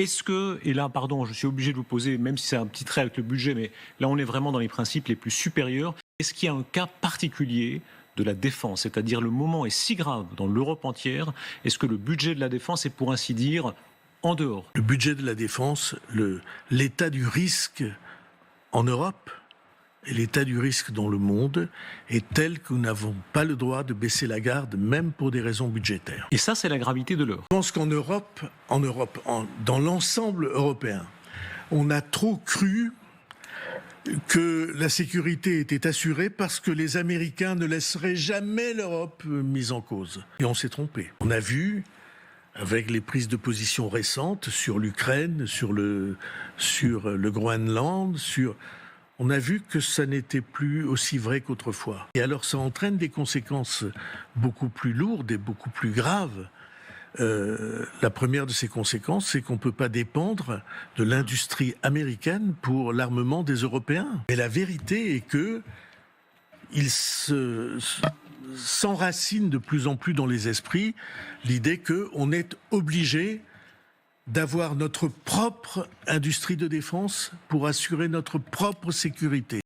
Est-ce que, et là, pardon, je suis obligé de vous poser, même si c'est un petit trait avec le budget, mais là, on est vraiment dans les principes les plus supérieurs. Est-ce qu'il y a un cas particulier de la défense, c'est-à-dire le moment est si grave dans l'Europe entière, est-ce que le budget de la défense est, pour ainsi dire, en dehors? Le budget de la défense, l'état du risque en Europe et l'état du risque dans le monde est tel que nous n'avons pas le droit de baisser la garde, même pour des raisons budgétaires. Et ça, c'est la gravité de l'heure. Je pense qu'en Europe, dans l'ensemble européen, on a trop cru que la sécurité était assurée parce que les Américains ne laisseraient jamais l'Europe mise en cause. Et on s'est trompé. On a vu, avec les prises de position récentes sur l'Ukraine, sur le Groenland, on a vu que ça n'était plus aussi vrai qu'autrefois. Et alors ça entraîne des conséquences beaucoup plus lourdes et beaucoup plus graves. La première de ces conséquences, c'est qu'on ne peut pas dépendre de l'industrie américaine pour l'armement des Européens. Mais la vérité est que il s'enracine de plus en plus dans les esprits l'idée qu'on est obligé d'avoir notre propre industrie de défense pour assurer notre propre sécurité.